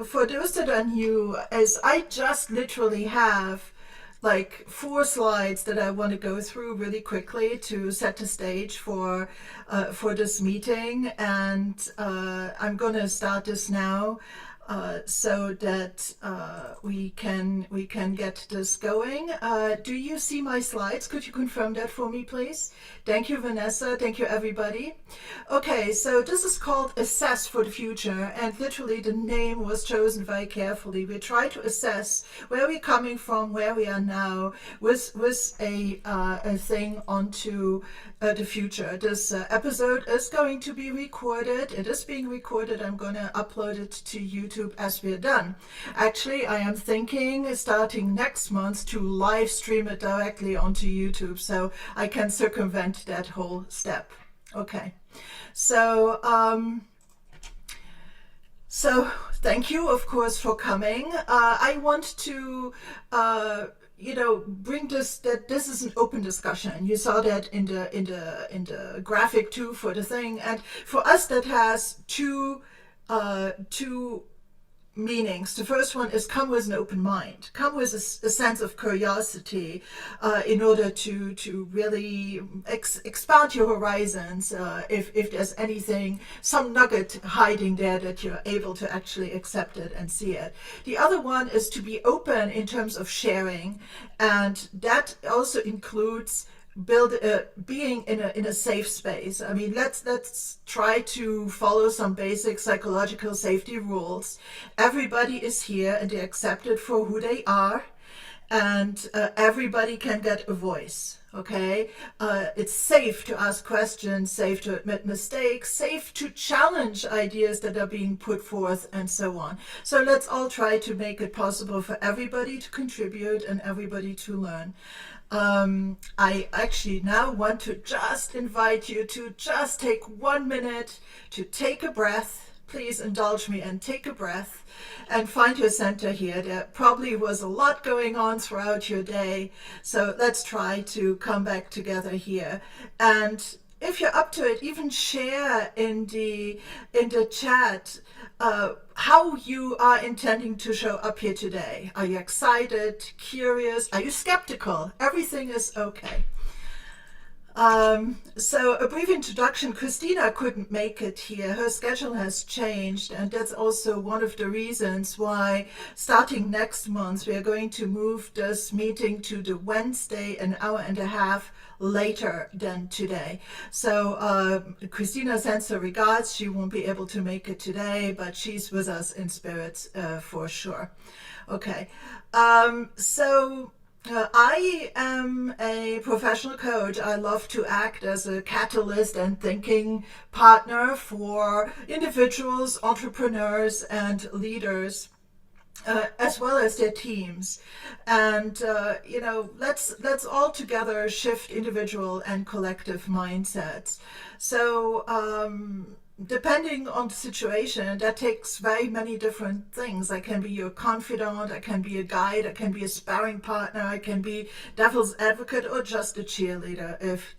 for those that are new, as I just literally have like 4 slides that I want to go through really quickly to set the stage for this meeting, and I'm going to start this now. So that we can get this going. Do you see my slides? Could you confirm that for me, please? Thank you, Vanessa. Thank you, everybody. Okay, so this is called Assess for the Future, and literally the name was chosen very carefully. We try to assess where we're coming from, where we are now, with a thing onto the future. This episode is going to be recorded. It is being recorded. I'm going to upload it to YouTube as we're done. Actually, I am thinking starting next month to live stream it directly onto YouTube, so I can circumvent that whole step. Okay, so thank you, of course, for coming. I want to bring that this is an open discussion. You saw that in the graphic too for the thing, and for us that has two meanings. The first one is come with an open mind, come with a sense of curiosity, in order to really expand your horizons, if there's anything, some nugget hiding there, that you're able to actually accept it and see it. The other one is to be open in terms of sharing, and that also includes being in a safe space. I mean, let's try to follow some basic psychological safety rules. Everybody is here and they're accepted for who they are, and everybody can get a voice. Okay, it's safe to ask questions, safe to admit mistakes, safe to challenge ideas that are being put forth, and so on. So let's all try to make it possible for everybody to contribute and everybody to learn. I actually now want to just invite you to just take 1 minute to take a breath. Please indulge me and take a breath and find your center here. There probably was a lot going on throughout your day, so let's try to come back together here. And if you're up to it, even share in the chat how you are intending to show up here today. Are you excited, curious? Are you skeptical? Everything is okay. So a brief introduction. Christina couldn't make it here. Her schedule has changed, and that's also one of the reasons why starting next month we are going to move this meeting to the Wednesday, an hour and a half later than today. So Christina sends her regards. She won't be able to make it today, but she's with us in spirit for sure. Okay, I am a professional coach. I love to act as a catalyst and thinking partner for individuals, entrepreneurs, and leaders, as well as their teams. And let's all together shift individual and collective mindsets. So depending on the situation, that takes very many different things. I can be your confidant, I can be a guide, I can be a sparring partner, I can be devil's advocate, or just a cheerleader if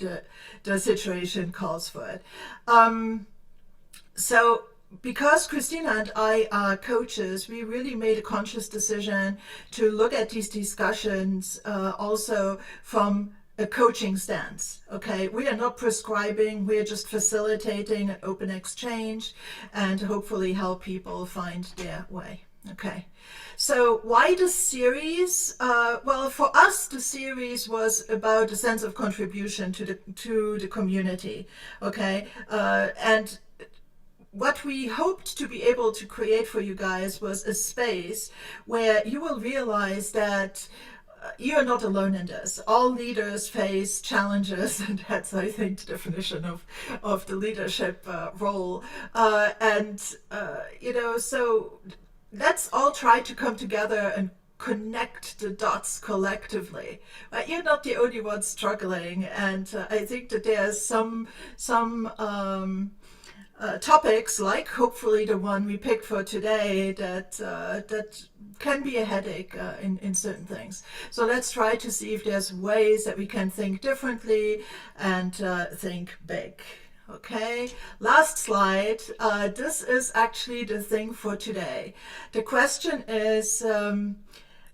the situation calls for it. So because Christina and I are coaches, we really made a conscious decision to look at these discussions also from a coaching stance. Okay, we are not prescribing, we are just facilitating an open exchange and hopefully help people find their way. Okay, so why the series? Well, for us, the series was about a sense of contribution to the community. Okay, and what we hoped to be able to create for you guys was a space where you will realize that you're not alone in this. All leaders face challenges, and that's, I think, the definition of the leadership role. So let's all try to come together and connect the dots collectively. But you're not the only one struggling, and I think that there's some topics, like hopefully the one we picked for today, that can be a headache in certain things. So let's try to see if there's ways that we can think differently and think big. Okay, last slide. This is actually the thing for today. The question is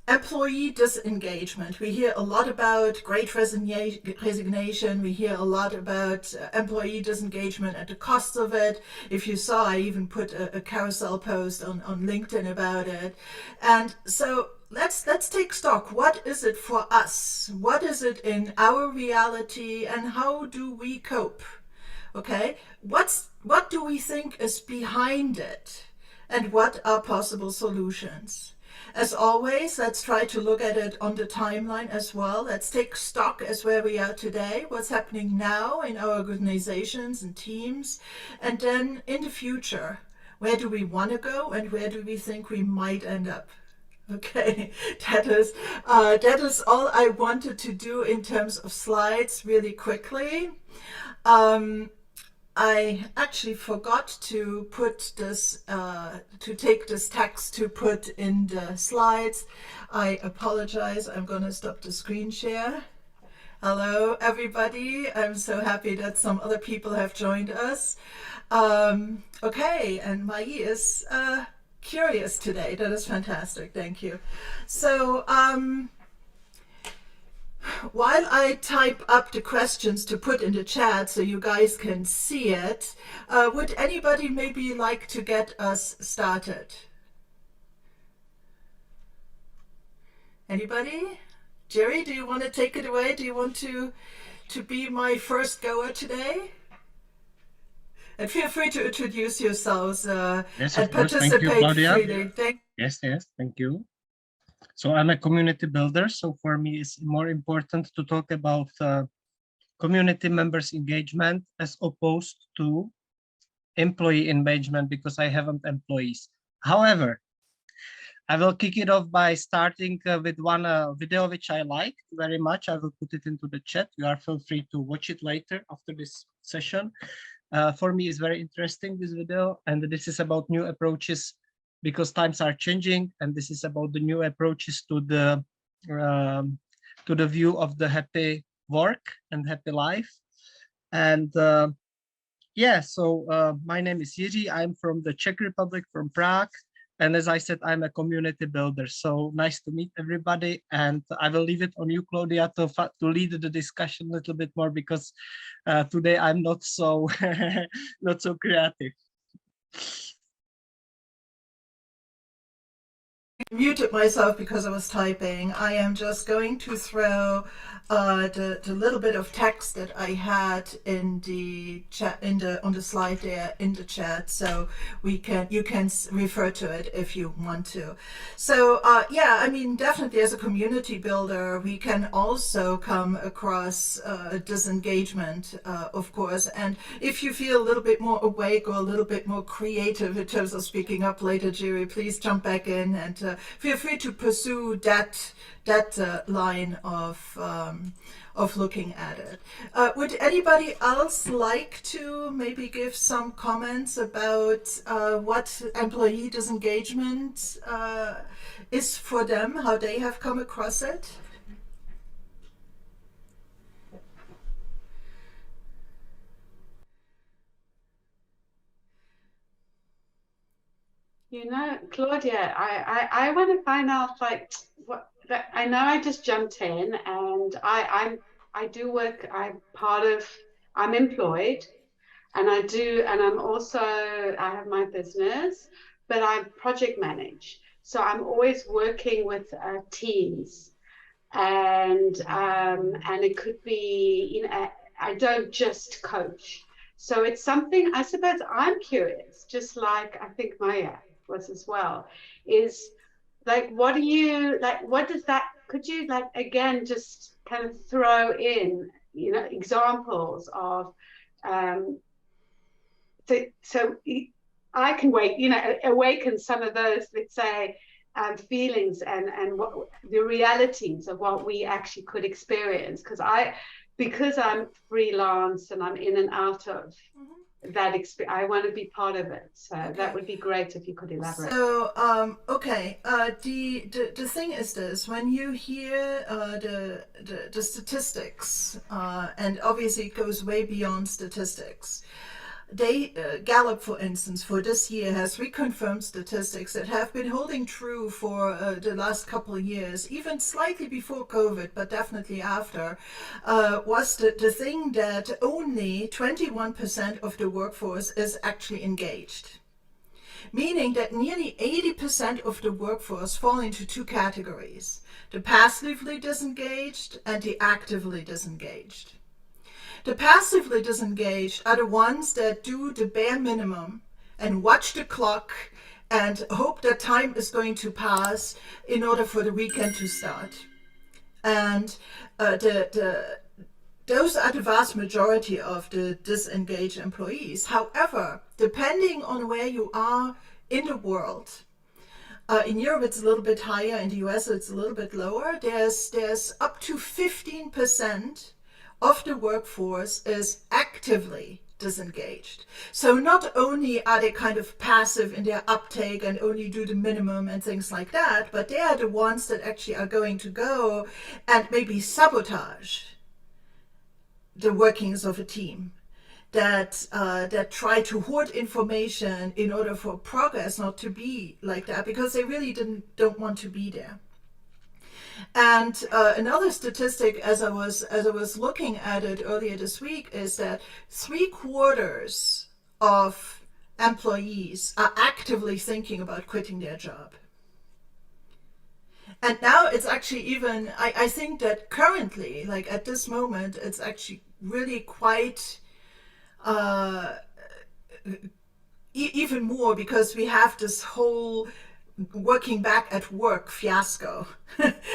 employee disengagement. We hear a lot about great resignation. We hear a lot about employee disengagement and the costs of it. If you saw, I even put a carousel post on LinkedIn about it. And so let's take stock. What is it for us? What is it in our reality, and how do we cope? Okay, what do we think is behind it, and what are possible solutions? As always, let's try to look at it on the timeline as well. Let's take stock as where we are today, what's happening now in our organizations and teams, and then in the future, where do we want to go and where do we think we might end up? Okay, that is all I wanted to do in terms of slides really quickly. I actually forgot to put this, to take this text to put in the slides. I apologize. I'm going to stop the screen share. Hello, everybody. I'm so happy that some other people have joined us. Okay, and Mai is curious today. That is fantastic. Thank you. So, while I type up the questions to put in the chat so you guys can see it, would anybody maybe like to get us started? Anybody? Jerry, do you want to take it away? Do you want to be my first goer today? And feel free to introduce yourselves yes, and participate freely. Yes, thank you. So I'm a community builder. So for me, it's more important to talk about community members engagement as opposed to employee engagement, because I haven't employees. However, I will kick it off by starting with one video which I liked very much. I will put it into the chat. You are feel free to watch it later after this session. For me, it's very interesting, this video, and this is about new approaches because times are changing, and this is about the new approaches to the view of the happy work and happy life. And yeah, so my name is Jiří. I'm from the Czech Republic, from Prague. And as I said, I'm a community builder. So nice to meet everybody. And I will leave it on you, Claudia, to lead the discussion a little bit more, because today I'm not so not so creative. Muted myself because I was typing. I am just going to throw the little bit of text that I had in the chat, on the slide there in the chat, so you can refer to it if you want to. So yeah, I mean, definitely as a community builder, we can also come across disengagement, of course. And if you feel a little bit more awake or a little bit more creative in terms of speaking up later, Jerry, please jump back in and feel free to pursue that line of looking at it. Would anybody else like to maybe give some comments about what employee disengagement is for them, how they have come across it? You know, Claudia, I want to find out, like, what I know. I just jumped in, and I do work. I'm employed, and I'm also, I have my business, but I project manage. So I'm always working with teams, and it could be, you know, I don't just coach. So it's something, I suppose I'm curious, just like I think Maya was as well, is like, what do you, like, what does that, could you, like, again, just kind of throw in, you know, examples of, so I can you know, awaken some of those, let's say, feelings and what the realities of what we actually could experience. Because I'm freelance and I'm in and out of I want to be part of it. So that would be great if you could elaborate. So, okay, the thing is this: when you hear the statistics, and obviously it goes way beyond statistics. Gallup, for instance, for this year has reconfirmed statistics that have been holding true for the last couple of years, even slightly before COVID, but definitely after, was the thing that only 21% of the workforce is actually engaged. Meaning that nearly 80% of the workforce fall into two categories: the passively disengaged and the actively disengaged. The passively disengaged are the ones that do the bare minimum and watch the clock and hope that time is going to pass in order for the weekend to start. And those are the vast majority of the disengaged employees. However, depending on where you are in the world, in Europe it's a little bit higher, in the US it's a little bit lower. There's up to 15% of the workforce is actively disengaged. So not only are they kind of passive in their uptake and only do the minimum and things like that, but they are the ones that actually are going to go and maybe sabotage the workings of a team, that try to hoard information in order for progress not to be like that, because they really don't want to be there. And another statistic, as I was looking at it earlier this week, is that 3/4 of employees are actively thinking about quitting their job. And now it's actually even, I think that currently, like at this moment, it's actually really quite even more, because we have this whole working back at work fiasco,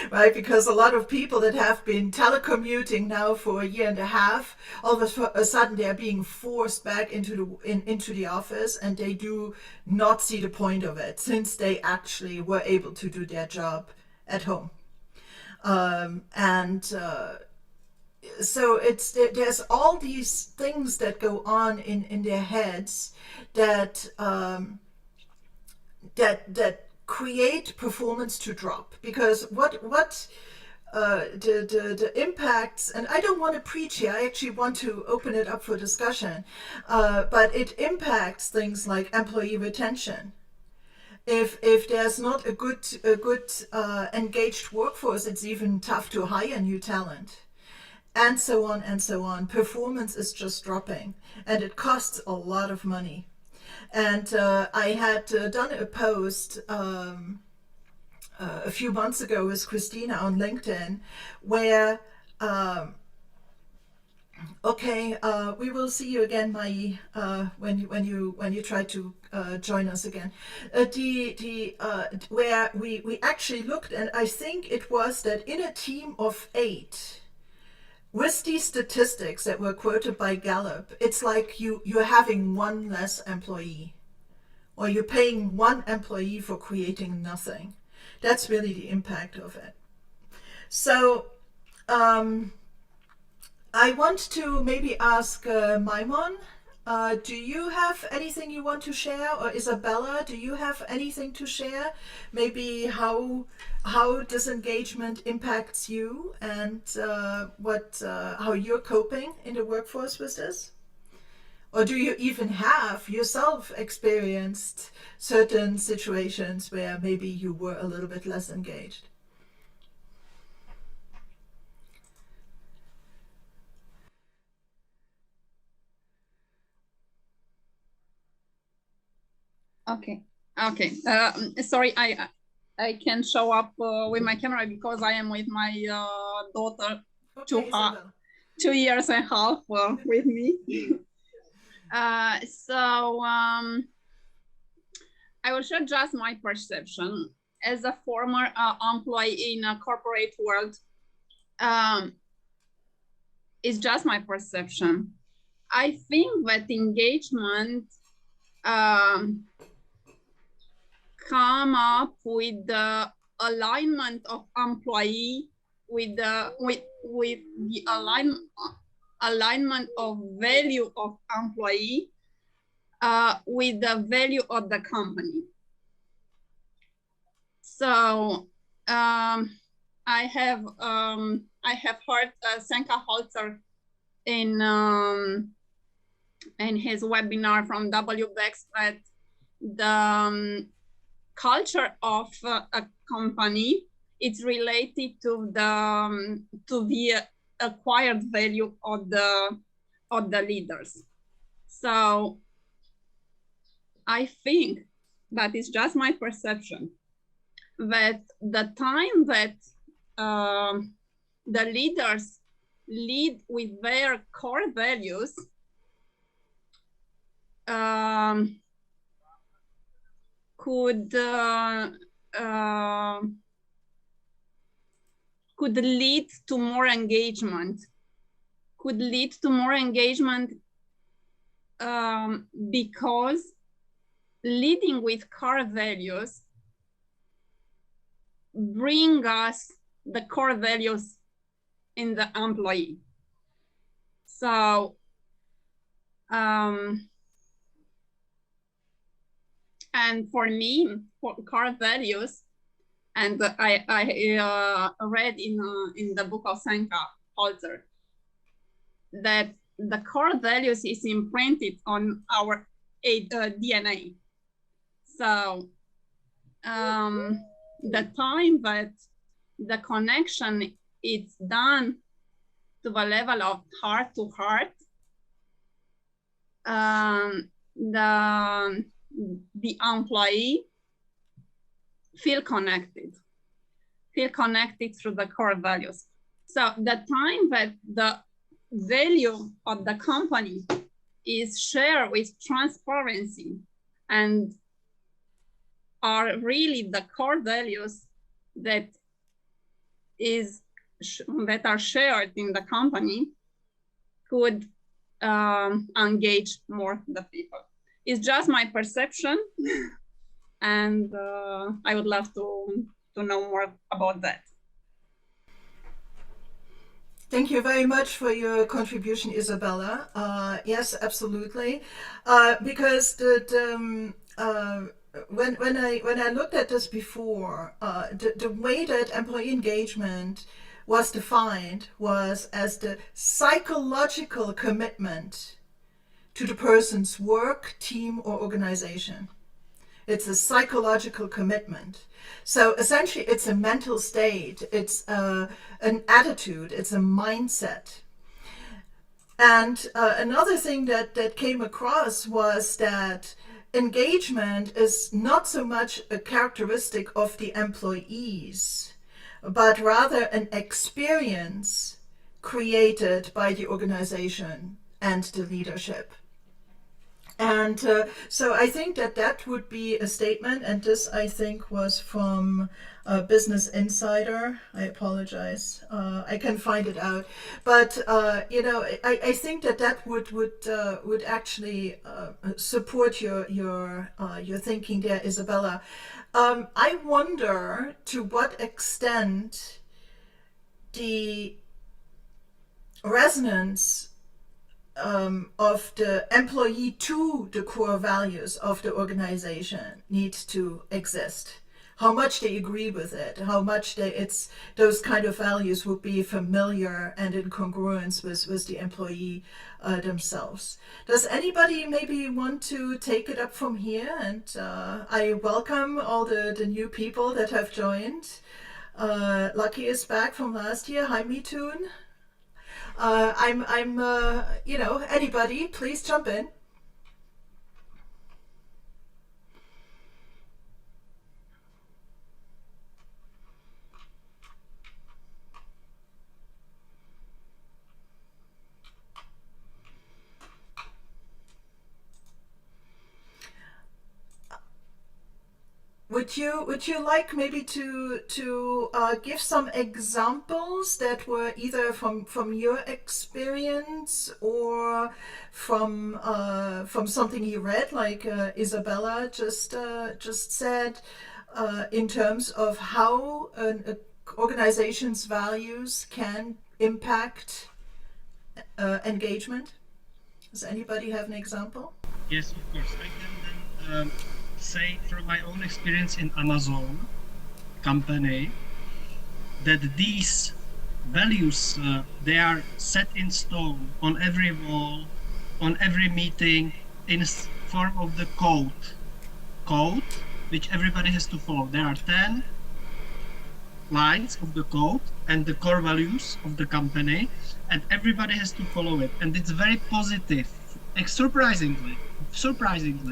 right? Because a lot of people that have been telecommuting now for a year and a half, all of a sudden they're being forced back into the office, and they do not see the point of it, since they actually were able to do their job at home. So there's all these things that go on in their heads that that create performance to drop. Because what the impacts, and I don't want to preach here, I actually want to open it up for discussion, but it impacts things like employee retention. If there's not a good engaged workforce, it's even tough to hire new talent, and so on and so on. Performance is just dropping, and it costs a lot of money. And I had done a post a few months ago with Christina on LinkedIn, where we will see you again, Mai, when you try to join us again. Where we actually looked, and I think it was that in a team of 8, with these statistics that were quoted by Gallup, it's like you're having one less employee, or you're paying one employee for creating nothing. That's really the impact of it. So I want to maybe ask Maimon, do you have anything you want to share? Or Isabella, do you have anything to share? Maybe how disengagement impacts you, and how you're coping in the workforce with this? Or do you even have yourself experienced certain situations where maybe you were a little bit less engaged? Okay. Sorry, I can show up with my camera because I am with my daughter, Okay, 2 years and a half with me. So I will share just my perception as a former employee in a corporate world. It's just my perception. I think that engagement come up with the alignment of employee with the alignment of value of employee with the value of the company. So I have heard Senka Holzer in his webinar from WBEX that the culture of a company is related to the acquired value of the leaders. So I think that is just my perception, that the time that the leaders lead with their core values could lead to more engagement, because leading with core values bring us the core values in the employee. So and for me, for core values, and I read in the book of Senka Holzer that the core values is imprinted on our DNA. So the time that the connection is done to the level of heart to heart, the employee feel connected through the core values. So the time that the value of the company is shared with transparency and are really the core values that are shared in the company, could engage more the people. It's just my perception, and I would love to know more about that. Thank you very much for your contribution, Isabella. Yes, absolutely. Because when I looked at this before, the way that employee engagement was defined was as the psychological commitment to the person's work, team, or organization. It's a psychological commitment. So essentially, it's a mental state. It's an attitude. It's a mindset. And another thing that came across was that engagement is not so much a characteristic of the employees, but rather an experience created by the organization and the leadership. And so I think that would be a statement, and this I think was from Business Insider. I apologize, I can find it out, but I think that would actually support your thinking there, Isabella. I wonder to what extent the resonance of the employee to the core values of the organization needs to exist. How much they agree with it, how much those kind of values would be familiar and in congruence with the employee themselves. Does anybody maybe want to take it up from here? And I welcome all the new people that have joined. Lucky is back from last year. Hi, Mitun. Anybody, please jump in. Would you like maybe to give some examples that were either from your experience or from something you read, like Isabella just said, in terms of how an organization's values can impact engagement? Does anybody have an example? Yes, of course. I can then say from my own experience in Amazon company that these values, they are set in stone on every wall, on every meeting, in form of the code, which everybody has to follow. There are 10 lines of the code and the core values of the company, and everybody has to follow it. And it's very positive, surprisingly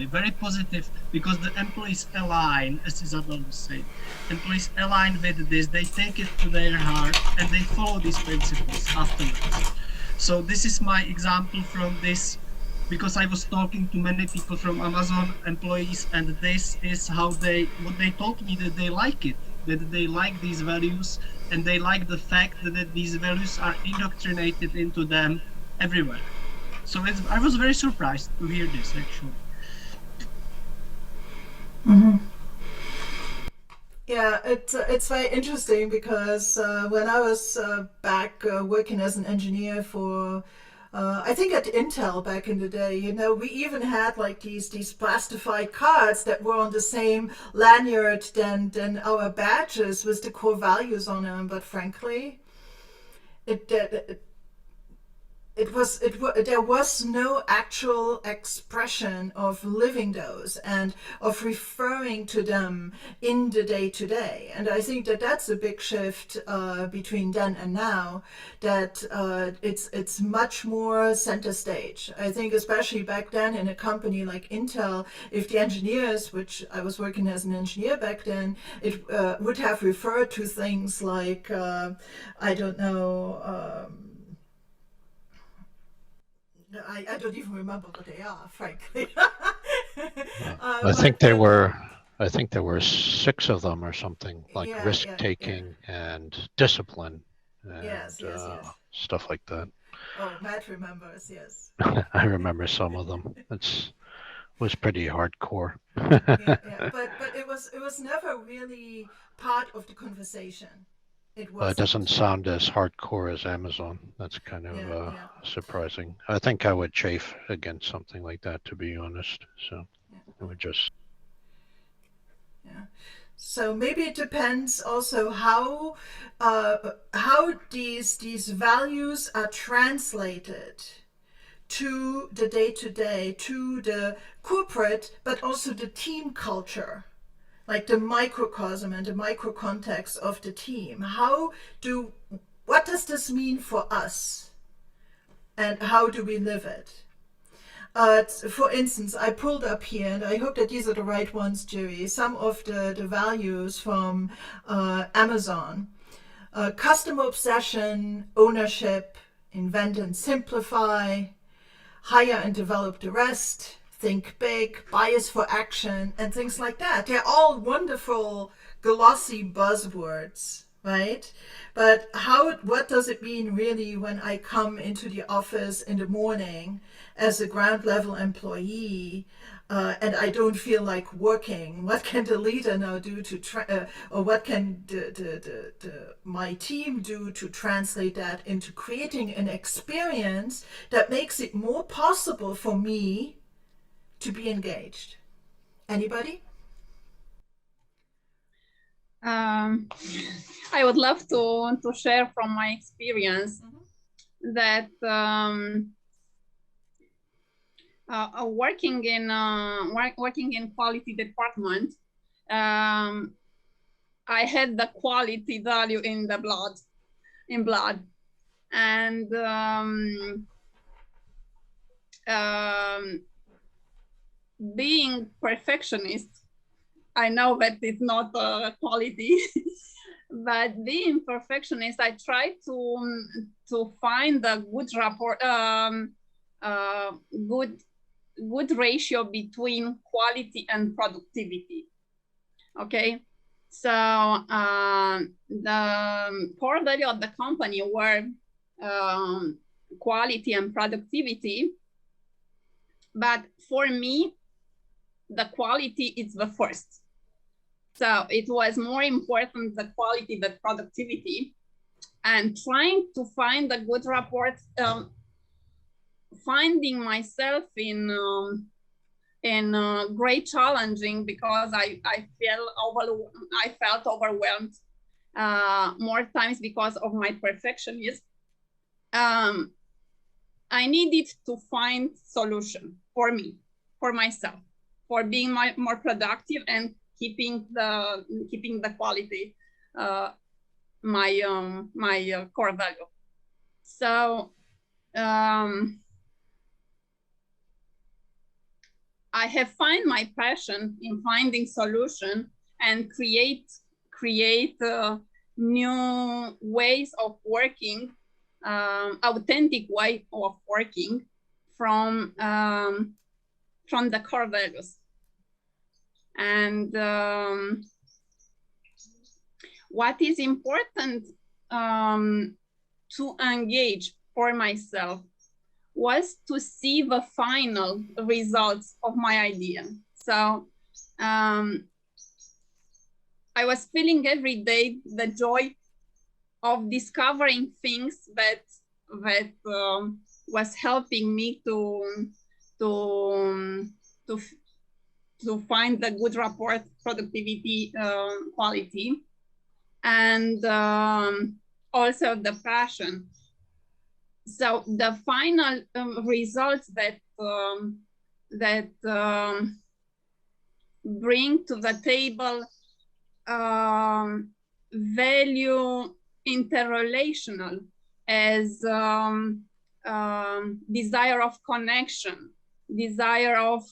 very positive, because the employees align, as Isabel was saying. Employees align with this, they take it to their heart, and they follow these principles afterwards. So this is my example from this, because I was talking to many people from Amazon employees, and this is how what they told me, that they like it, that they like these values, and they like the fact that these values are indoctrinated into them everywhere. So I was very surprised to hear this, actually. Mm-hmm. Yeah, it's very interesting because when I was back working as an engineer for, I think at Intel back in the day, you know, we even had like these plastified cards that were on the same lanyard than our badges with the core values on them. But frankly, there was no actual expression of living those and of referring to them in the day to day. And I think that that's a big shift between then and now, that it's much more center stage. I think especially back then in a company like Intel, if the engineers, which I was working as an engineer back then, it would have referred to things like I don't know. I don't even remember what they are, frankly. I think there were 6 of them or something, like Yeah, risk yeah, taking and discipline and yes. stuff like that. Oh, Matt remembers, yes. I remember some of them. It was pretty hardcore. Yeah. But it was never really part of the conversation. It It wasn't. doesn't sound as hardcore as Amazon. That's kind of Yeah. surprising. I think I would chafe against something like that, to be honest. So it would just. Yeah. So maybe it depends also how these values are translated to the day-to-day, to the corporate, but also the team culture, like the microcosm and the micro context of the team. What does this mean for us? And how do we live it? For instance, I pulled up here, and I hope that these are the right ones, Jerry, some of the values from Amazon. Customer obsession, ownership, invent and simplify, hire and develop the rest, think big, bias for action, and things like that. They're all wonderful, glossy buzzwords, right? But what does it mean really when I come into the office in the morning as a ground level employee and I don't feel like working? What can the leader now do or what can my team do to translate that into creating an experience that makes it more possible for me to be engaged? Anybody? I would love to share from my experience that working in quality department, I had the quality value in blood, and being perfectionist, I know that it's not a quality, but being perfectionist, I try to find a good rapport, good ratio between quality and productivity. Okay, so the core value of the company were quality and productivity, but for me, the quality is the first. So it was more important the quality than productivity, and trying to find a good rapport, finding myself in great challenging because I felt overwhelmed more times because of my perfectionism. I needed to find solution for me, for myself, for being more productive and keeping the quality, my core value. So I have found my passion in finding solution and create new ways of working, authentic way of working from the core values. And what is important to engage for myself was to see the final results of my idea. So I was feeling every day the joy of discovering things that was helping me to find the good report, productivity, quality, and also the passion. So the final results that bring to the table value interrelational as desire of connection, desire of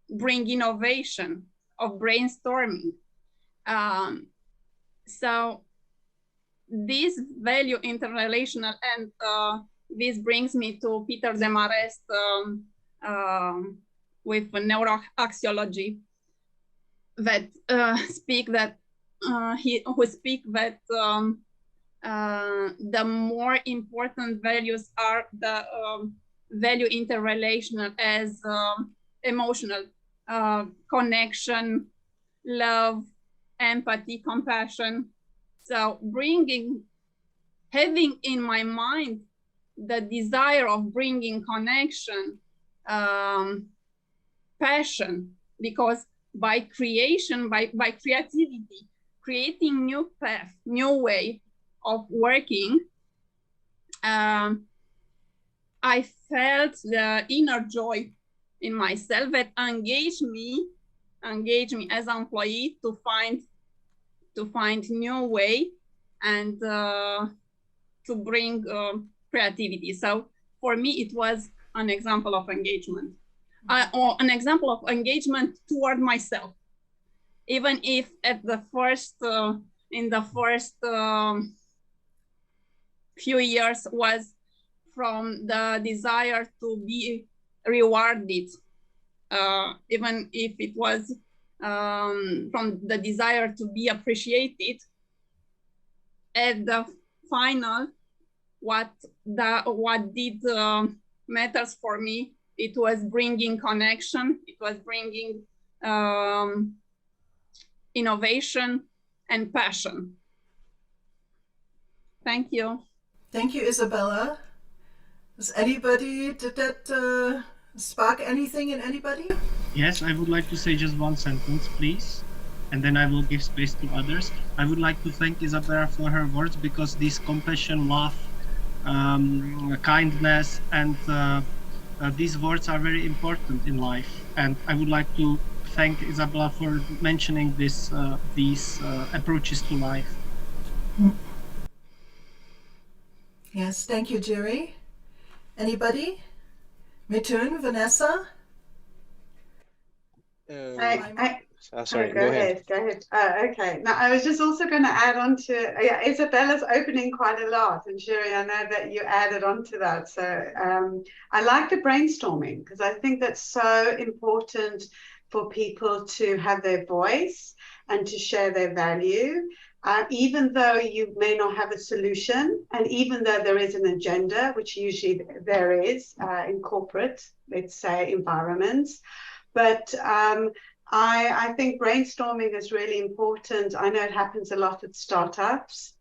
bring innovation, of brainstorming. So this value interrelational, and this brings me to Peter Demarest with neuroaxiology that speak that the more important values are the value interrelational as emotional connection, love, empathy, compassion. So having in my mind the desire of bringing connection, passion, because by creation, by creativity, creating new path, new way of working, I felt the inner joy in myself that engaged me as an employee to find new way and to bring creativity. So for me, it was an example of engagement, or an example of engagement toward myself. Even if at the first, in the first few years was from the desire to be rewarded, even if it was from the desire to be appreciated. At the final, what did matters for me, it was bringing connection, it was bringing innovation and passion. Thank you. Thank you, Isabella. Did that spark anything in anybody? Yes, I would like to say just one sentence, please, and then I will give space to others. I would like to thank Isabella for her words, because this compassion, love, kindness, and these words are very important in life. And I would like to thank Isabella for mentioning these approaches to life. Yes, thank you, Jerry. Anybody? Mithun, Vanessa? Sorry, go ahead. Okay. Now, I was just also going to add on to, yeah, Isabella's opening quite a lot. And Jerry, I know that you added on to that. So I like the brainstorming, because I think that's so important for people to have their voice and to share their value. Even though you may not have a solution, and even though there is an agenda, which usually there is in corporate, let's say, environments. But I think brainstorming is really important. I know it happens a lot at startups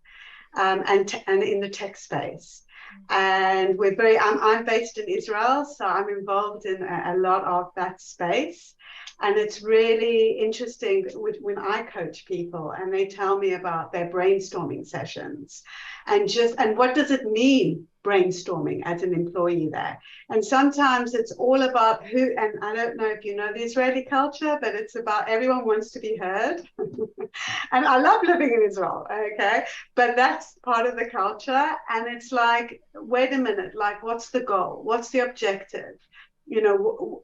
and in the tech space. And I'm based in Israel, so I'm involved in a lot of that space. And it's really interesting when I coach people and they tell me about their brainstorming sessions and what does it mean brainstorming as an employee there. And sometimes it's all about who, and I don't know if you know the Israeli culture, but it's about everyone wants to be heard. And I love living in Israel, okay? But that's part of the culture. And it's like, wait a minute, like, what's the goal? What's the objective? You know,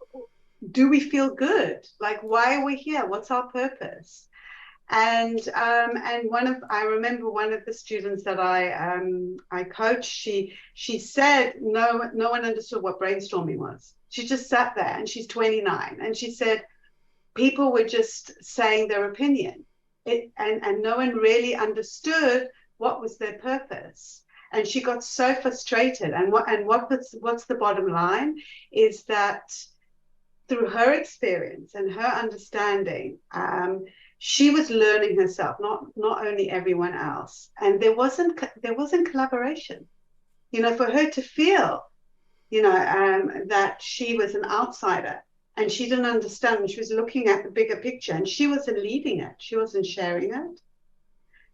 do we feel good? Like, why are we here? What's our purpose? And I remember one of the students that I coached. She said no one understood what brainstorming was. She just sat there, and she's 29, and she said people were just saying their opinion, and no one really understood what was their purpose. And she got so frustrated. And what's the bottom line is that through her experience and her understanding, she was learning herself, not only everyone else. And there wasn't collaboration. You know, for her to feel, that she was an outsider and she didn't understand. She was looking at the bigger picture, and she wasn't leading it. She wasn't sharing it.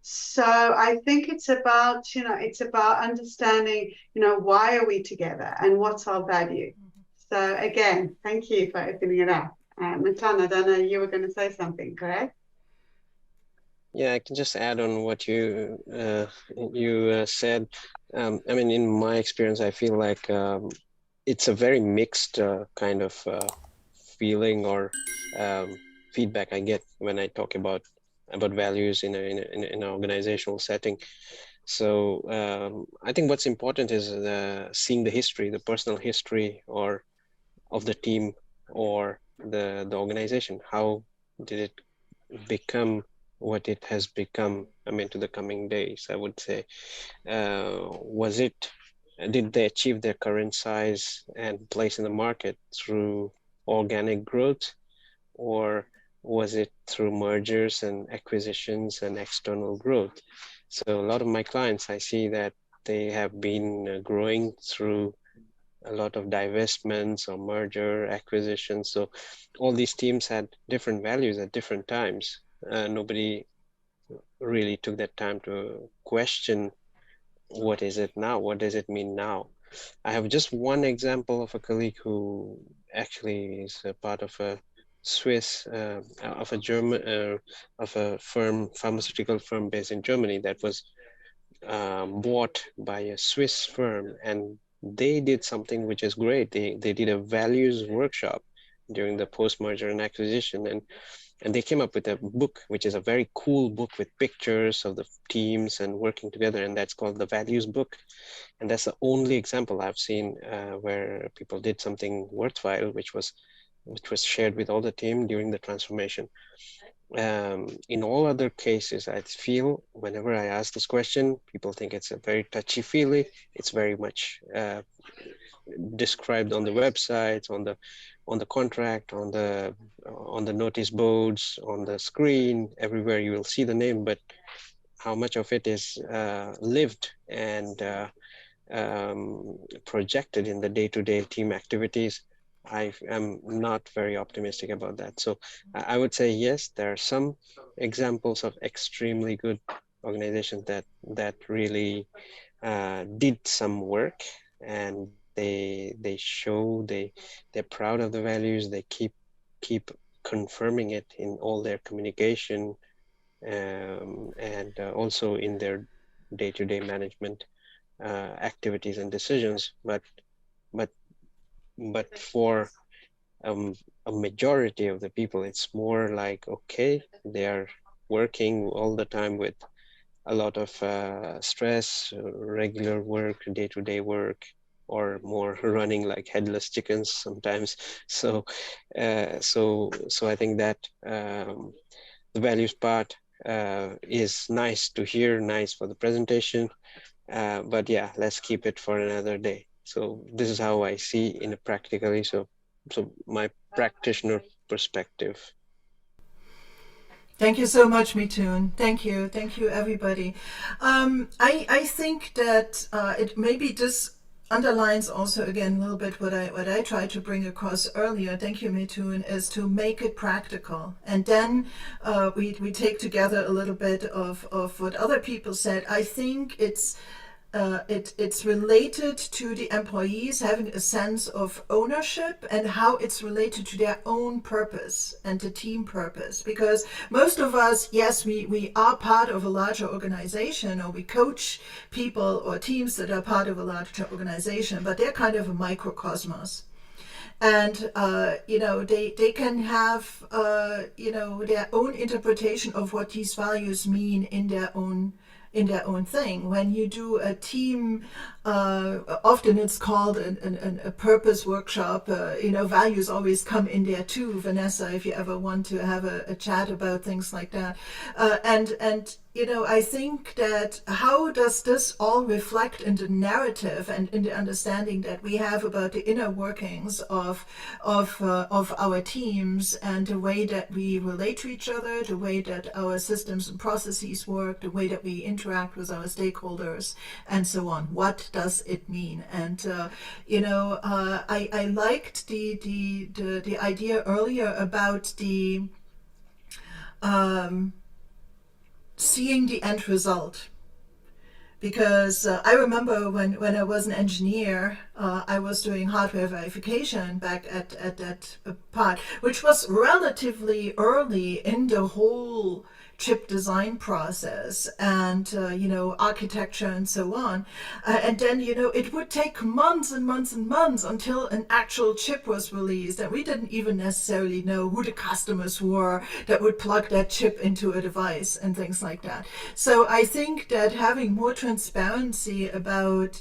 So I think it's about understanding, why are we together and what's our value. So again, thank you for opening it up. Matan, I don't know, you were going to say something, correct? Yeah, I can just add on what you said. I mean, in my experience, I feel like it's a very mixed kind of feeling or feedback I get when I talk about values in an organizational setting. So I think what's important is seeing the history, the personal history or of the team or the organization. How did it become what it has become? I mean, to the coming days, I would say, did they achieve their current size and place in the market through organic growth, or was it through mergers and acquisitions and external growth? So a lot of my clients, I see that they have been growing through a lot of divestments or merger acquisitions. So all these teams had different values at different times. Nobody really took that time to question, what is it now? What does it mean now? I have just one example of a colleague who actually is a part of a Swiss, of a German, of a pharmaceutical firm based in Germany that was bought by a Swiss firm, and they did something which is great. They did a values workshop during the post-merger and acquisition, and they came up with a book, which is a very cool book with pictures of the teams and working together, and that's called the Values Book. And that's the only example I've seen where people did something worthwhile, which was shared with all the team during the transformation. In all other cases, I feel whenever I ask this question, people think it's a very touchy-feely. It's very much described on the websites, on the contract, on the notice boards, on the screen, everywhere you will see the name, but how much of it is lived and projected in the day-to-day team activities, I am not very optimistic about that. So I would say, yes, there are some examples of extremely good organizations that really did some work, and they're proud of the values. They keep confirming it in all their communication, and also in their day-to-day management activities and decisions. But for a majority of the people, it's more like, okay, they are working all the time with a lot of stress, regular work, day-to-day work, or more running like headless chickens sometimes. So I think that the values part is nice to hear, nice for the presentation, but yeah, let's keep it for another day. So this is how I see in a practically, so my practitioner perspective. Thank you so much, Mithun. Thank you everybody. I think that it maybe just underlines also again a little bit what I tried to bring across earlier. Thank you, Mithun, is to make it practical, and then we take together a little bit of what other people said. I think it's related to the employees having a sense of ownership and how it's related to their own purpose and the team purpose. Because most of us, yes, we are part of a larger organization, or we coach people or teams that are part of a larger organization, but they're kind of a microcosmos. And they can have their own interpretation of what these values mean in their own thing. When you do a team, often it's called a purpose workshop. Values always come in there too, Vanessa, if you ever want to have a chat about things like that. And I think that how does this all reflect in the narrative and in the understanding that we have about the inner workings of our teams, and the way that we relate to each other, the way that our systems and processes work, the way that we interact with our stakeholders, and so on. What does it mean? And I liked the idea earlier about the seeing the end result. Because I remember when I was an engineer, I was doing hardware verification back at that part, which was relatively early in the whole chip design process and architecture and so on. And then it would take months and months and months until an actual chip was released, and we didn't even necessarily know who the customers were that would plug that chip into a device and things like that. So I think that having more transparency about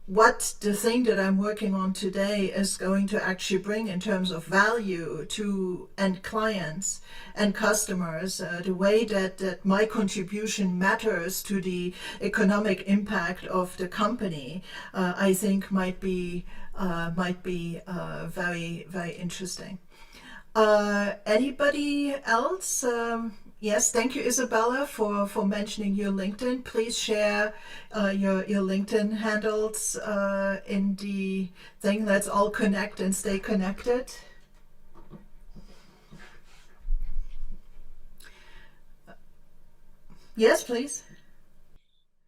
what the thing that I'm working on today is going to actually bring in terms of value to end clients and customers, the way that my contribution matters to the economic impact of the company, I think might be very, very interesting. Anybody else? Yes, thank you, Isabella, for mentioning your LinkedIn. Please share your LinkedIn handles in the thing. Let's all connect and stay connected. Yes, please.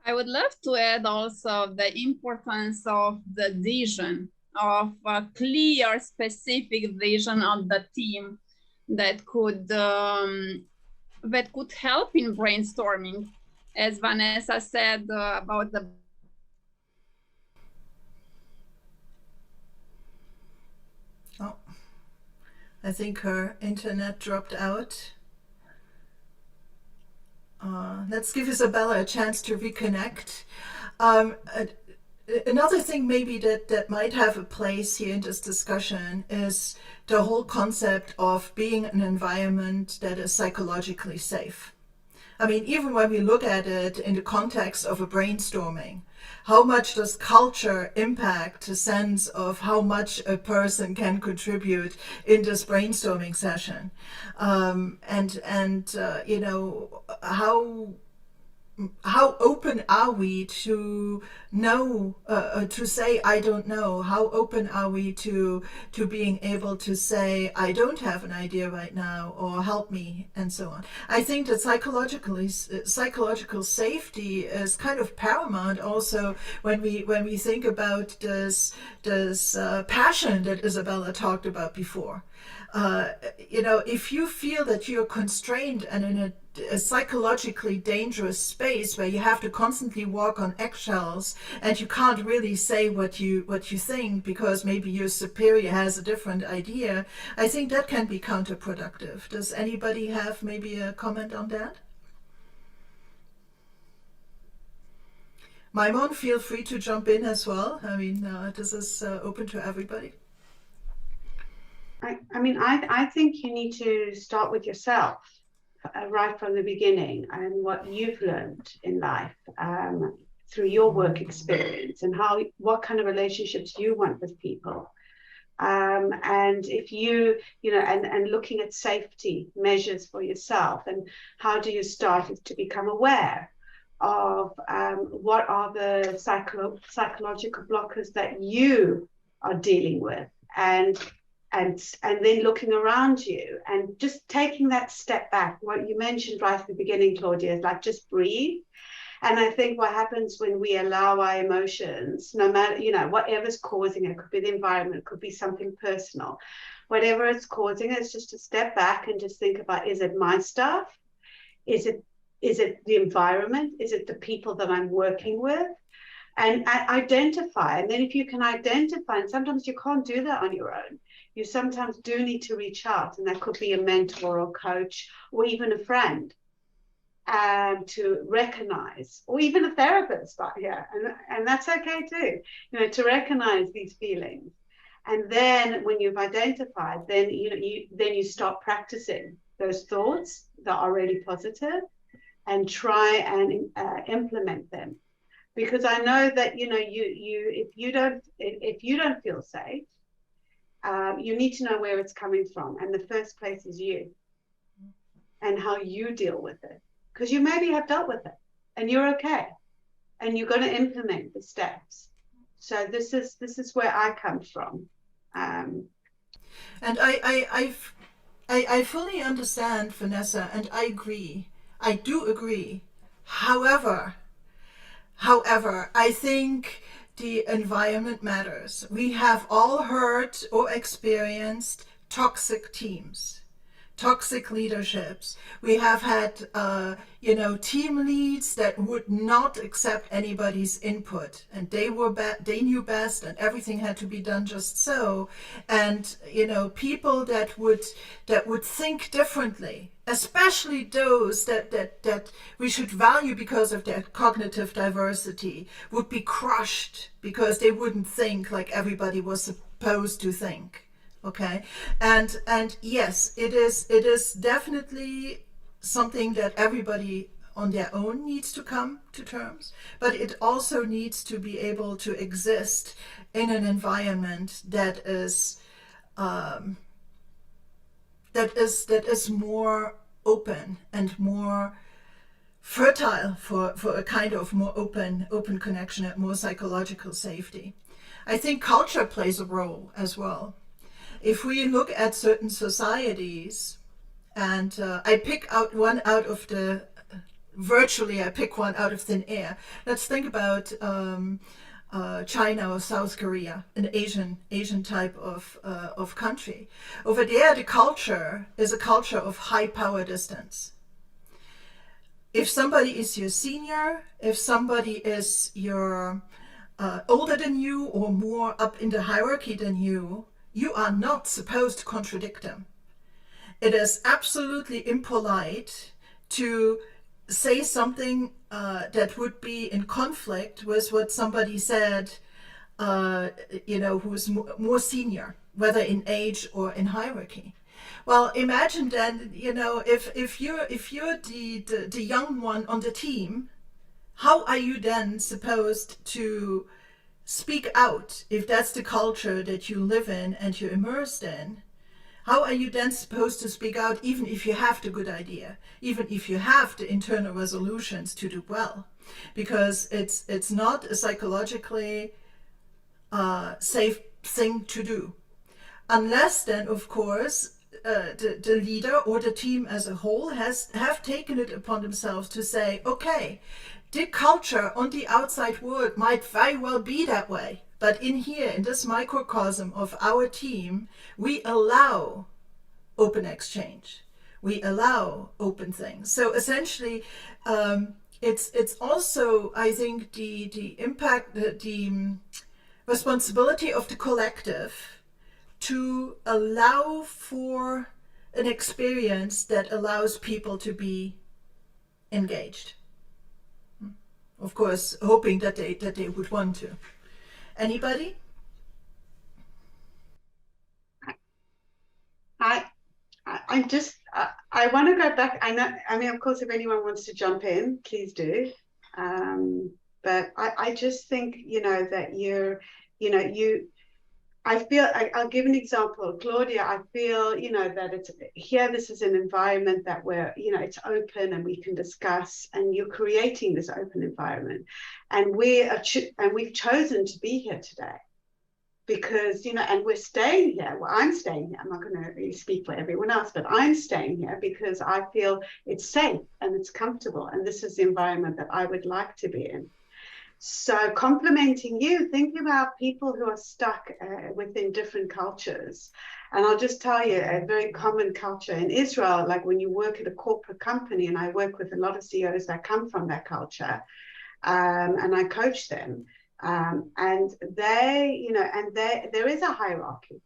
I would love to add also the importance of the vision, of a clear, specific vision of the team that could help in brainstorming, as Vanessa said about the. Oh, I think her internet dropped out. Let's give Isabella a chance to reconnect. Another thing maybe that might have a place here in this discussion is the whole concept of being an environment that is psychologically safe. I mean, even when we look at it in the context of a brainstorming, how much does culture impact the sense of how much a person can contribute in this brainstorming session? How open are we to know, to say I don't know? How open are we to being able to say I don't have an idea right now, or help me, and so on? I think that psychological safety is kind of paramount also when we think about this passion that Isabella talked about before. If you feel that you're constrained and in a psychologically dangerous space where you have to constantly walk on eggshells and you can't really say what you think because maybe your superior has a different idea, I think that can be counterproductive. Does anybody have maybe a comment on that? Maimon, feel free to jump in as well. I mean, this is open to everybody. I think you need to start with yourself right from the beginning, and what you've learned in life through your work experience, and what kind of relationships you want with people. And if you know, and looking at safety measures for yourself, and how do you start to become aware of what are the psychological blockers that you are dealing with, and then looking around you and just taking that step back. What you mentioned right at the beginning, Claudia, is like just breathe. And I think what happens when we allow our emotions, no matter, you know, whatever's causing it, could be the environment, could be something personal, whatever it's causing, it's just to step back and just think about, is it my stuff? Is it the environment? Is it the people that I'm working with? And identify. And then if you can identify, and sometimes you can't do that on your own, you sometimes do need to reach out, and that could be a mentor or coach or even a friend, to recognize, or even a therapist out here, and that's okay too, you know, to recognize these feelings. And then when you've identified, then you start practicing those thoughts that are really positive, and try and implement them. Because I know that, you know, if you don't feel safe, you need to know where it's coming from, and the first place is you, and how you deal with it, because you maybe have dealt with it and you're okay, and you're going to implement the steps. So this is where I come from. And I fully understand, Vanessa, and I agree. I do agree. However, I think the environment matters. We have all heard or experienced toxic teams, toxic leaderships. We have had, team leads that would not accept anybody's input, and they knew best, and everything had to be done just so. And people that would think differently, especially those that we should value because of their cognitive diversity, would be crushed because they wouldn't think like everybody was supposed to think. Okay, and yes, it is definitely something that everybody on their own needs to come to terms, but it also needs to be able to exist in an environment that is more open and more fertile for a kind of more open connection and more psychological safety. I think culture plays a role as well. If we look at certain societies, and I pick one out of thin air. Let's think about China or South Korea, an Asian type of country. Over there, the culture is a culture of high power distance. If somebody is your senior, if somebody is your older than you or more up in the hierarchy than you are not supposed to contradict them. It is absolutely impolite to say something that would be in conflict with what somebody said, who's more senior, whether in age or in hierarchy. Well, imagine then, if you're the young one on the team, how are you then supposed to speak out if that's the culture that you live in and you're immersed in? How are you then supposed to speak out, even if you have the good idea, even if you have the internal resolutions to do well? Because it's not a psychologically safe thing to do. Unless then, of course, the leader or the team as a whole have taken it upon themselves to say, okay, the culture on the outside world might very well be that way, but in here, in this microcosm of our team, we allow open exchange. We allow open things. So essentially, it's also, I think, the impact, the responsibility of the collective to allow for an experience that allows people to be engaged. Of course, hoping that they would want to. Anybody? I want to go back. I mean, of course, if anyone wants to jump in, please do. But I just think, that I'll give an example. Claudia, I feel, you know, that it's here, this is an environment that where, you know, it's open and we can discuss, and you're creating this open environment. And we've chosen to be here today because, you know, and we're staying here. Well, I'm staying here. I'm not going to really speak for everyone else, but I'm staying here because I feel it's safe and it's comfortable. And this is the environment that I would like to be in. So complementing you, thinking about people who are stuck within different cultures. And I'll just tell you a very common culture in Israel, like when you work at a corporate company, and I work with a lot of CEOs that come from that culture, and I coach them. And they, you know, and there is a hierarchy.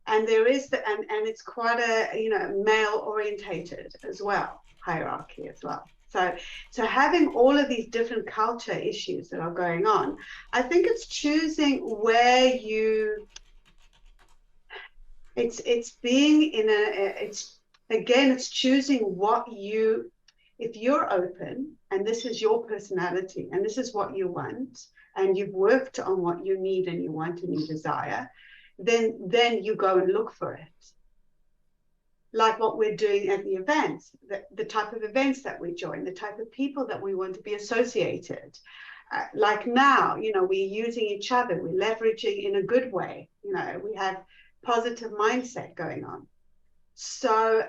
And there is, and it's quite a, you know, male orientated as well, hierarchy as well. So having all of these different culture issues that are going on, I think it's choosing where you, it's being in it's choosing what you, if you're open and this is your personality and this is what you want, and you've worked on what you need and you want and you desire, then you go and look for it. Like what we're doing at the events, the type of events that we join, the type of people that we want to be associated. Like now, you know, we're using each other, we're leveraging in a good way, you know, we have positive mindset going on. So,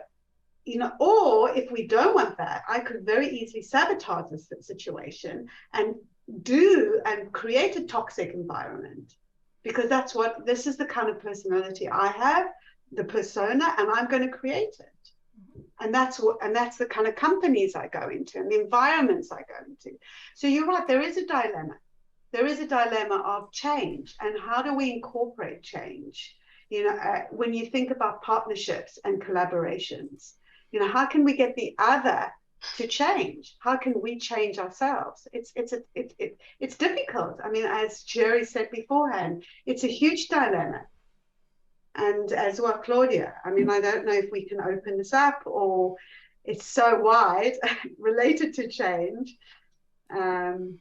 you know, or if we don't want that, I could very easily sabotage this situation and create a toxic environment, because this is the kind of personality I have, the persona, and I'm going to create it. And that's the kind of companies I go into and the environments I go into. So you're right, there is a dilemma. There is a dilemma of change, and how do we incorporate change? You know, when you think about partnerships and collaborations, you know, how can we get the other to change? How can we change ourselves? It's difficult. I mean, as Jerry said beforehand, it's a huge dilemma. And as well, Claudia, I mean, I don't know if we can open this up, or it's so wide related to change. And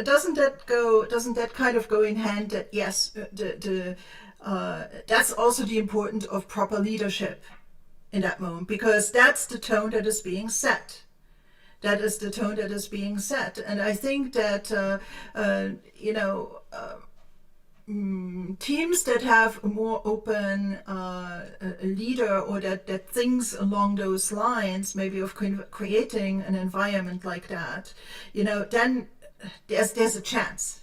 doesn't that kind of go in hand that yes, that's also the importance of proper leadership in that moment, because that's the tone that is being set. That is the tone that is being set. And I think that, you know, teams that have a more open leader, or that thinks along those lines, maybe of creating an environment like that, you know, then there's a chance.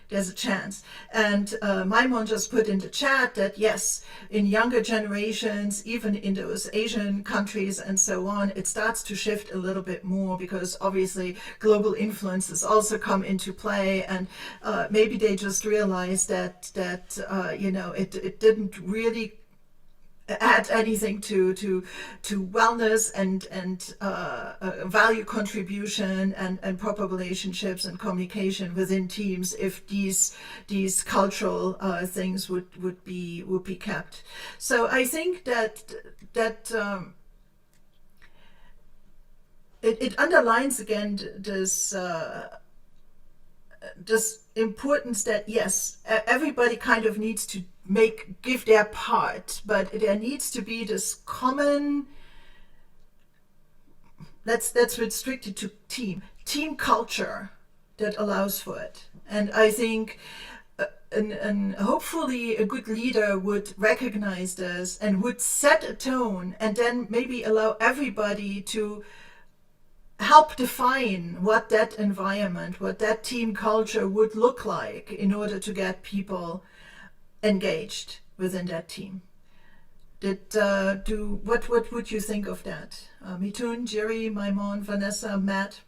There's a chance. And Maimon just put in the chat that yes, in younger generations, even in those Asian countries and so on, it starts to shift a little bit more, because obviously global influences also come into play, and maybe they just realize that you know, it didn't really add anything to wellness and value contribution and proper relationships and communication within teams if these cultural things would be kept. So I think that it underlines again this importance that yes, everybody kind of needs to give their part, but there needs to be this common, that's restricted to team culture that allows for it. And I think and hopefully a good leader would recognize this and would set a tone, and then maybe allow everybody to help define what that environment, what that team culture would look like in order to get people engaged within that team. What would you think of that? Mitun, Jerry, Maimon, Vanessa, Matt?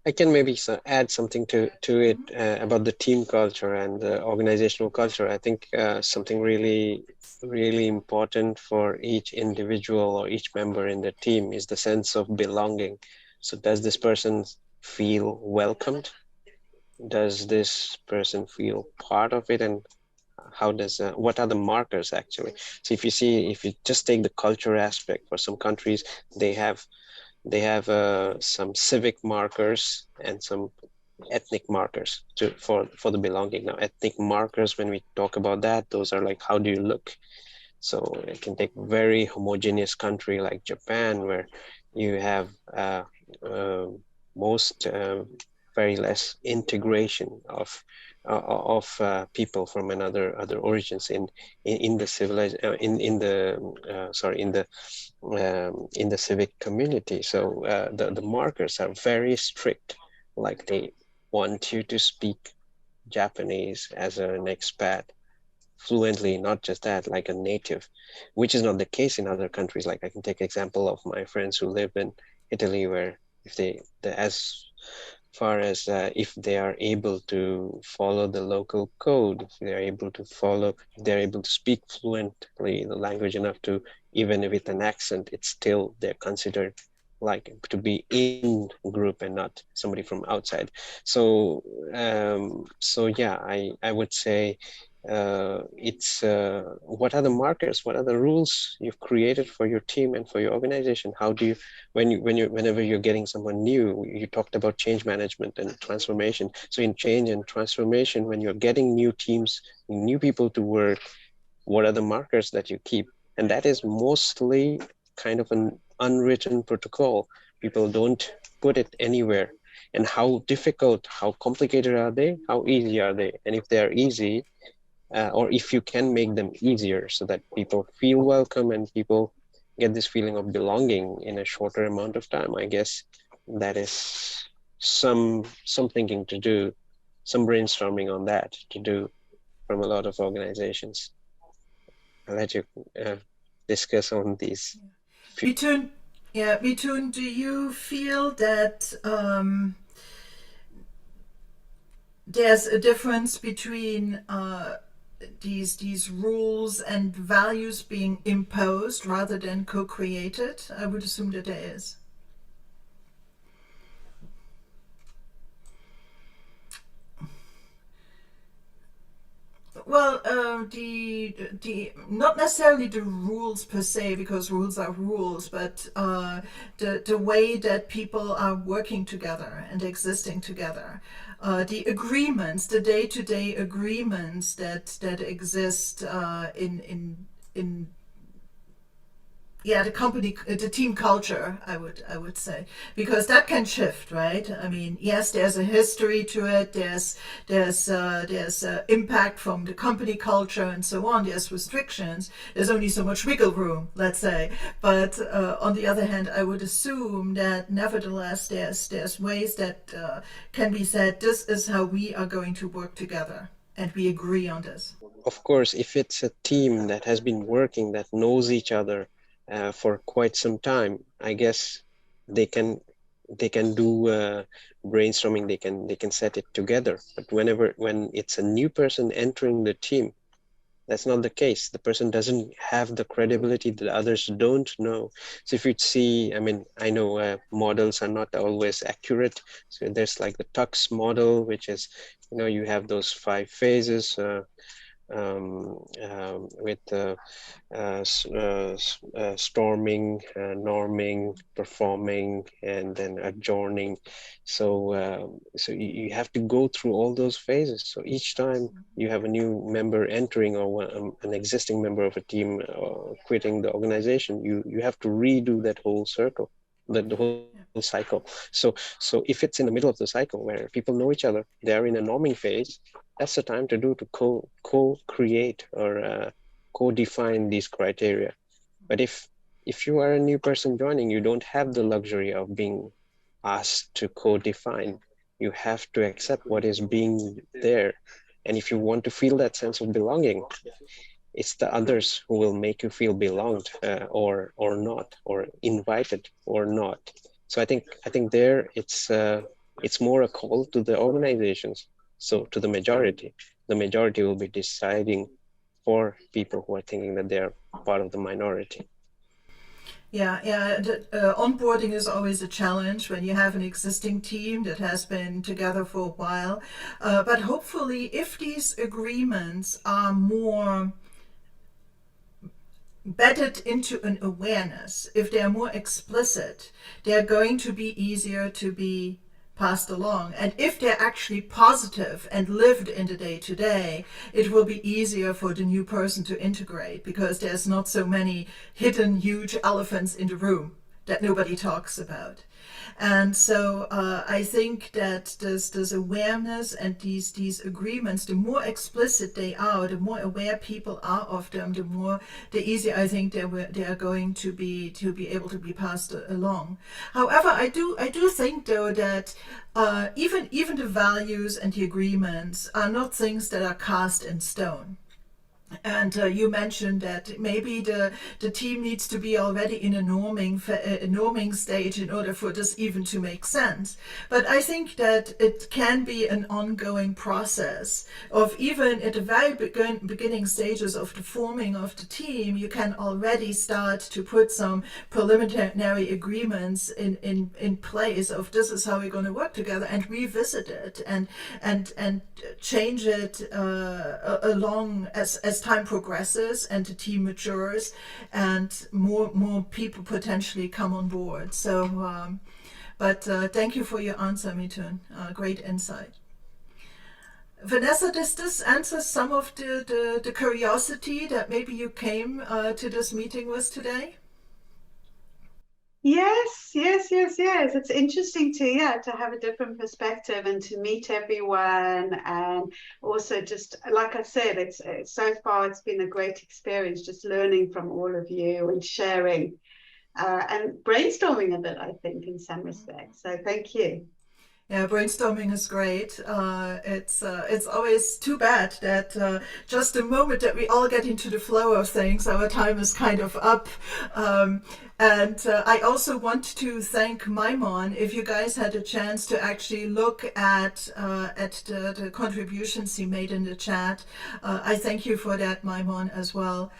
I can maybe add something to it about the team culture and the organizational culture. I think something really, really important for each individual or each member in the team is the sense of belonging. So does this person feel welcomed? Does this person feel part of it? And how does what are the markers actually? So if you just take the culture aspect, for some countries they have some civic markers and some ethnic markers for the belonging. Now, ethnic markers, when we talk about that, those are like, how do you look? So it can take very homogeneous country like Japan, where you have most very less integration of people from other origins in the civilized in the sorry in the civic community. So the markers are very strict, like they want you to speak Japanese as an expat fluently, not just that, like a native, which is not the case in other countries. Like I can take example of my friends who live in Italy, where if as far as if they are able to follow the local code, if they're able to follow, if they're able to speak fluently the language enough to, even with an accent, it's still they're considered like to be in group and not somebody from outside. So so yeah, I would say it's what are the markers, what are the rules you've created for your team and for your organization? How do you, whenever you're getting someone new, you talked about change management and transformation. So in change and transformation, when you're getting new teams, new people to work, what are the markers that you keep? And that is mostly kind of an unwritten protocol. People don't put it anywhere. And how difficult, how complicated are they? How easy are they? And if they're easy, or if you can make them easier so that people feel welcome and people get this feeling of belonging in a shorter amount of time, I guess that is some thinking to do, some brainstorming on that to do from a lot of organizations. I'll let you discuss on these. Mitun, do you feel that there's a difference between these rules and values being imposed rather than co-created? I would assume that there is. Well, the not necessarily the rules per se, because rules are rules, but the way that people are working together and existing together, the agreements, the day-to-day agreements that exist in the company, the team culture, I would say, because that can shift, right? I mean, yes, there's a history to it. There's impact from the company culture and so on. There's restrictions. There's only so much wiggle room, let's say. But on the other hand, I would assume that nevertheless, there's ways that can be said. This is how we are going to work together, and we agree on this. Of course, if it's a team that has been working, that knows each other for quite some time, I guess they can do brainstorming. They can set it together. But when it's a new person entering the team, that's not the case. The person doesn't have the credibility that others don't know. So if you see, I mean, I know models are not always accurate. So there's like the Tux model, which is, you have those 5 phases. With storming, norming, performing, and then adjourning. So you have to go through all those phases. So each time you have a new member entering or an existing member of a team quitting the organization, you have to redo that whole circle, the whole cycle. So if it's in the middle of the cycle where people know each other, they're in a norming phase, that's the time to co-create or co-define these criteria. But if you are a new person joining, you don't have the luxury of being asked to co-define. You have to accept what is being there. And if you want to feel that sense of belonging, it's the others who will make you feel belonged or not, or invited or not. So I think there it's more a call to the organizations. So to the majority will be deciding for people who are thinking that they're part of the minority. Yeah. Onboarding is always a challenge when you have an existing team that has been together for a while. But hopefully, if these agreements are more bedded into an awareness, if they're more explicit, they're going to be easier to be passed along. And if they're actually positive and lived in the day-to-day, it will be easier for the new person to integrate, because there's not so many hidden huge elephants in the room that nobody talks about. And so I think that this awareness and these agreements, the more explicit they are, the more aware people are of them, the easier I think they are going to be able to be passed along. However, I do think though that even the values and the agreements are not things that are cast in stone. And you mentioned that maybe the team needs to be already in a norming stage in order for this even to make sense. But I think that it can be an ongoing process of, even at the very beginning stages of the forming of the team, you can already start to put some preliminary agreements in place of, this is how we're going to work together, and revisit it and change it along as time progresses and the team matures and more people potentially come on board. So, but thank you for your answer, Mithun. Great insight. Vanessa, does this answer some of the curiosity that maybe you came to this meeting with today? Yes. It's interesting to have a different perspective and to meet everyone, and also, just like I said, it's so far it's been a great experience, just learning from all of you and sharing and brainstorming a bit, I think, in some respects. So thank you. Yeah, brainstorming is great. It's always too bad that just the moment that we all get into the flow of things, our time is kind of up. And I also want to thank Maimon. If you guys had a chance to actually look at the contributions he made in the chat, I thank you for that, Maimon, as well.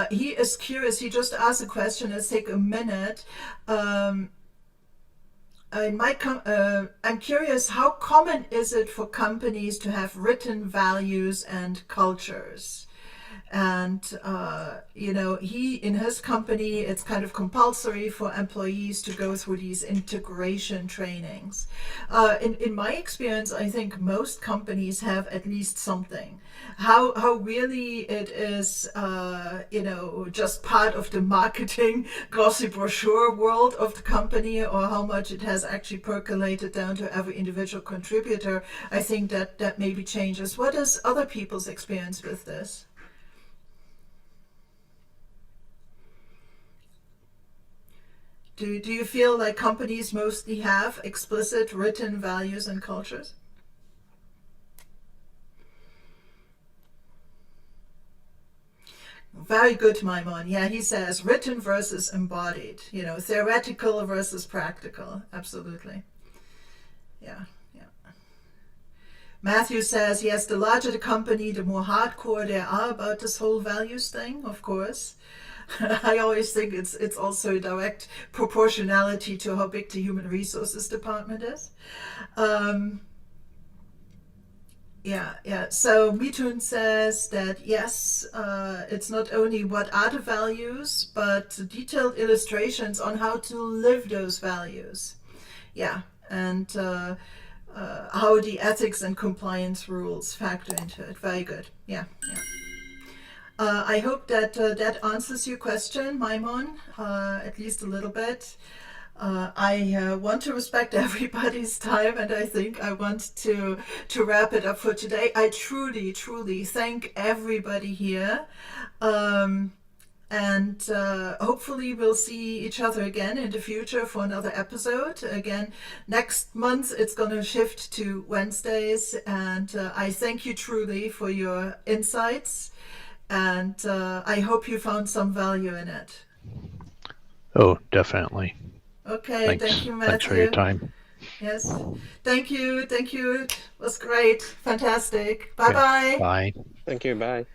He is curious. He just asked a question. Let's take a minute. I'm curious, how common is it for companies to have written values and cultures? And, in his company, it's kind of compulsory for employees to go through these integration trainings. In my experience, I think most companies have at least something. How really it is, just part of the marketing glossy brochure world of the company, or how much it has actually percolated down to every individual contributor, I think that maybe changes. What is other people's experience with this? Do you feel like companies mostly have explicit written values and cultures? Very good, Maimon. Yeah, he says written versus embodied, theoretical versus practical. Absolutely. Yeah. Matthew says, yes, the larger the company, the more hardcore they are about this whole values thing, of course. I always think it's also direct proportionality to how big the human resources department is. So Mithun says that yes, it's not only what are the values, but detailed illustrations on how to live those values. Yeah, and how the ethics and compliance rules factor into it. Very good. Yeah. I hope that that answers your question, Maimon, at least a little bit. I want to respect everybody's time, and I think I want to wrap it up for today. I truly thank everybody here. And hopefully we'll see each other again in the future for another episode. Again, next month it's going to shift to Wednesdays, and I thank you truly for your insights, and I hope you found some value in it. Oh, definitely. Okay, Thanks. thank you, Matthew. Thanks for your time. Yes, thank you. It was great, fantastic. Bye-bye. Bye. Thank you. Bye.